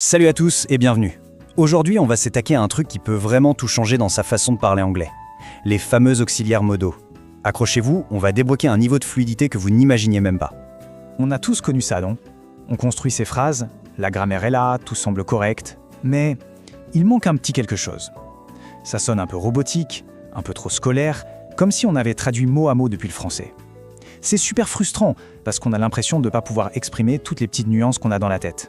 Salut à tous et bienvenue. Aujourd'hui, on va s'attaquer à un truc qui peut vraiment tout changer dans sa façon de parler anglais. Les fameux auxiliaires modaux. Accrochez-vous, on va débloquer un niveau de fluidité que vous n'imaginiez même pas. On a tous connu ça, non? On construit ses phrases, la grammaire est là, tout semble correct, mais il manque un petit quelque chose. Ça sonne un peu robotique, un peu trop scolaire, comme si on avait traduit mot à mot depuis le français. C'est super frustrant, parce qu'on a l'impression de ne pas pouvoir exprimer toutes les petites nuances qu'on a dans la tête.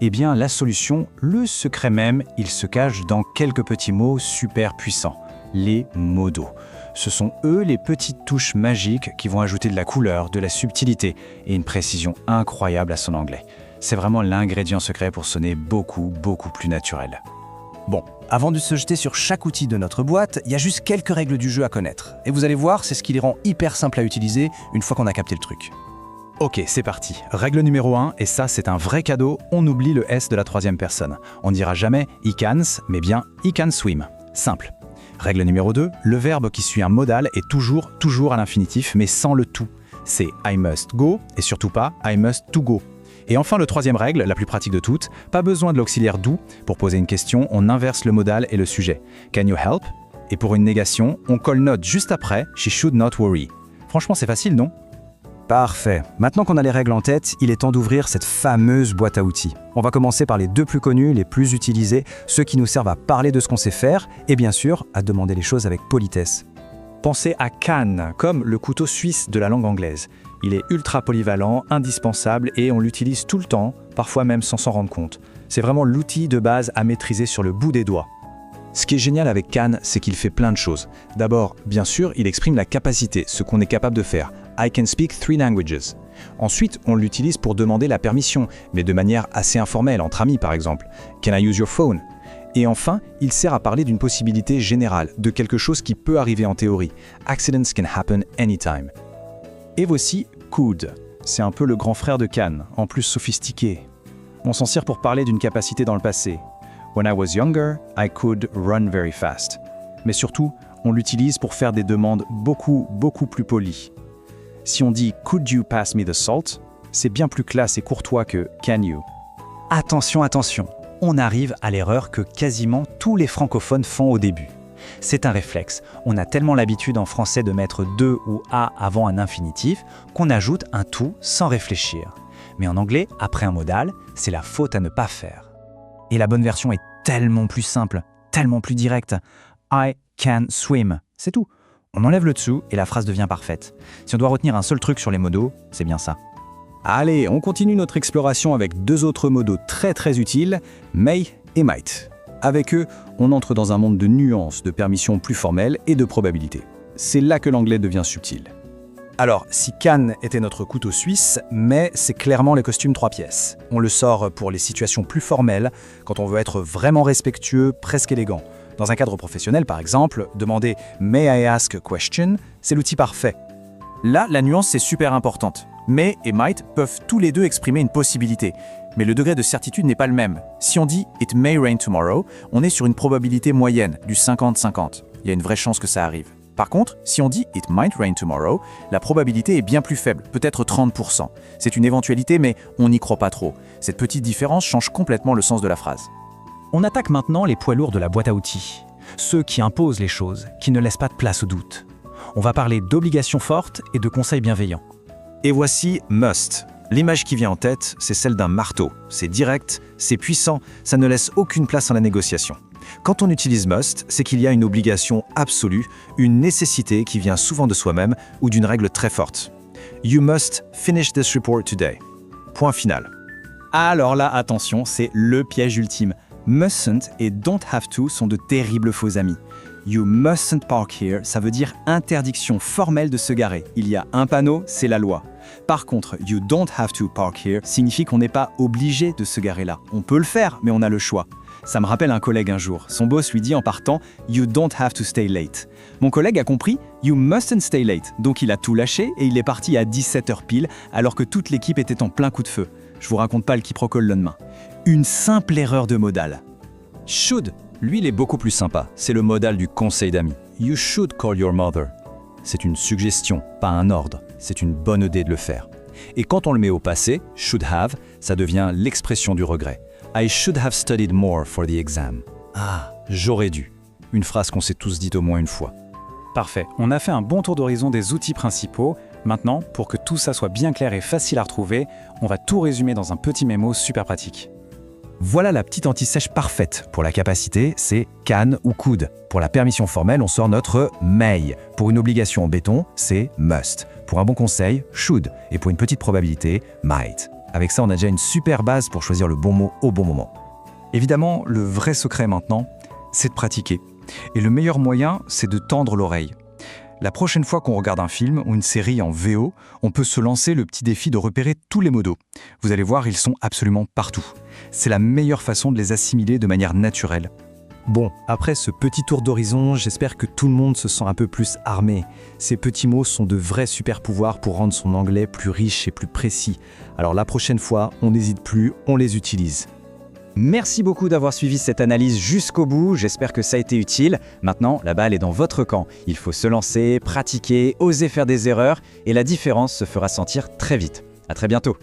Eh bien, la solution, le secret même, il se cache dans quelques petits mots super puissants, les modaux. Ce sont eux les petites touches magiques qui vont ajouter de la couleur, de la subtilité et une précision incroyable à son anglais. C'est vraiment l'ingrédient secret pour sonner beaucoup plus naturel. Bon, avant de se jeter sur chaque outil de notre boîte, il y a juste quelques règles du jeu à connaître. Et vous allez voir, c'est ce qui les rend hyper simples à utiliser une fois qu'on a capté le truc. Ok, c'est parti. Règle numéro 1, et ça c'est un vrai cadeau, on oublie le S de la troisième personne. On dira jamais « he cans », mais bien « he can swim ». Simple. Règle numéro 2, le verbe qui suit un modal est toujours à l'infinitif, mais sans le to. C'est « I must go » et surtout pas « I must to go ». Et enfin, le troisième règle, la plus pratique de toutes, pas besoin de l'auxiliaire do. Pour poser une question, on inverse le modal et le sujet. « Can you help ?» Et pour une négation, on colle note juste après « She should not worry ». Franchement, c'est facile, non? Parfait. Maintenant qu'on a les règles en tête, il est temps d'ouvrir cette fameuse boîte à outils. On va commencer par les deux plus connus, les plus utilisés, ceux qui nous servent à parler de ce qu'on sait faire et bien sûr à demander les choses avec politesse. Pensez à can, comme le couteau suisse de la langue anglaise. Il est ultra polyvalent, indispensable et on l'utilise tout le temps, parfois même sans s'en rendre compte. C'est vraiment l'outil de base à maîtriser sur le bout des doigts. Ce qui est génial avec can, c'est qu'il fait plein de choses. D'abord, bien sûr, il exprime la capacité, ce qu'on est capable de faire. I can speak 3 languages. Ensuite, on l'utilise pour demander la permission, mais de manière assez informelle, entre amis par exemple. Can I use your phone? Et enfin, il sert à parler d'une possibilité générale, de quelque chose qui peut arriver en théorie. Accidents can happen anytime. Et voici could. C'est un peu le grand frère de can, en plus sophistiqué. On s'en sert pour parler d'une capacité dans le passé. When I was younger, I could run very fast. Mais surtout, on l'utilise pour faire des demandes beaucoup plus polies. Si on dit « Could you pass me the salt ?» c'est bien plus classe et courtois que « Can you ?» Attention, on arrive à l'erreur que quasiment tous les francophones font au début. C'est un réflexe. On a tellement l'habitude en français de mettre « de » ou « à » avant un infinitif qu'on ajoute un « tout » sans réfléchir. Mais en anglais, après un modal, c'est la faute à ne pas faire. Et la bonne version est tellement plus simple, tellement plus directe. « I can swim », c'est tout. On enlève le dessous et la phrase devient parfaite. Si on doit retenir un seul truc sur les modaux, c'est bien ça. Allez, on continue notre exploration avec deux autres modaux très utiles, may et might. Avec eux, on entre dans un monde de nuances, de permissions plus formelles et de probabilités. C'est là que l'anglais devient subtil. Alors, si can était notre couteau suisse, mais c'est clairement les costumes 3 pièces. On le sort pour les situations plus formelles, quand on veut être vraiment respectueux, presque élégant. Dans un cadre professionnel, par exemple, demander « May I ask a question ?» c'est l'outil parfait. Là, la nuance est super importante. May et might peuvent tous les deux exprimer une possibilité, mais le degré de certitude n'est pas le même. Si on dit « It may rain tomorrow », on est sur une probabilité moyenne, du 50-50. Il y a une vraie chance que ça arrive. Par contre, si on dit « It might rain tomorrow », la probabilité est bien plus faible, peut-être 30%. C'est une éventualité, mais on n'y croit pas trop. Cette petite différence change complètement le sens de la phrase. On attaque maintenant les poids lourds de la boîte à outils, ceux qui imposent les choses, qui ne laissent pas de place au doute. On va parler d'obligations fortes et de conseils bienveillants. Et voici must. L'image qui vient en tête, c'est celle d'un marteau. C'est direct, c'est puissant, ça ne laisse aucune place à la négociation. Quand on utilise must, c'est qu'il y a une obligation absolue, une nécessité qui vient souvent de soi-même ou d'une règle très forte. You must finish this report today. Point final. Alors là, attention, c'est le piège ultime. Mustn't et don't have to sont de terribles faux amis. You mustn't park here, ça veut dire interdiction formelle de se garer. Il y a un panneau, c'est la loi. Par contre, you don't have to park here signifie qu'on n'est pas obligé de se garer là. On peut le faire, mais on a le choix. Ça me rappelle un collègue un jour. Son boss lui dit en partant « You don't have to stay late ». Mon collègue a compris « You mustn't stay late ». Donc il a tout lâché et il est parti à 17h pile alors que toute l'équipe était en plein coup de feu. Je vous raconte pas le quiproquo le lendemain. Une simple erreur de modal. Should, lui, il est beaucoup plus sympa. C'est le modal du conseil d'amis. You should call your mother. C'est une suggestion, pas un ordre. C'est une bonne idée de le faire. Et quand on le met au passé, should have, ça devient l'expression du regret. I should have studied more for the exam. Ah, j'aurais dû. Une phrase qu'on s'est tous dite au moins une fois. Parfait, on a fait un bon tour d'horizon des outils principaux. Maintenant, pour que tout ça soit bien clair et facile à retrouver, on va tout résumer dans un petit mémo super pratique. Voilà la petite anti-sèche parfaite. Pour la capacité, c'est can ou could. Pour la permission formelle, on sort notre may. Pour une obligation en béton, c'est must. Pour un bon conseil, should. Et pour une petite probabilité, might. Avec ça, on a déjà une super base pour choisir le bon mot au bon moment. Évidemment, le vrai secret maintenant, c'est de pratiquer. Et le meilleur moyen, c'est de tendre l'oreille. La prochaine fois qu'on regarde un film ou une série en VO, on peut se lancer le petit défi de repérer tous les modos. Vous allez voir, ils sont absolument partout. C'est la meilleure façon de les assimiler de manière naturelle. Bon, après ce petit tour d'horizon, j'espère que tout le monde se sent un peu plus armé. Ces petits mots sont de vrais super pouvoirs pour rendre son anglais plus riche et plus précis. Alors la prochaine fois, on n'hésite plus, on les utilise. Merci beaucoup d'avoir suivi cette analyse jusqu'au bout, j'espère que ça a été utile. Maintenant, la balle est dans votre camp. Il faut se lancer, pratiquer, oser faire des erreurs, et la différence se fera sentir très vite. À très bientôt.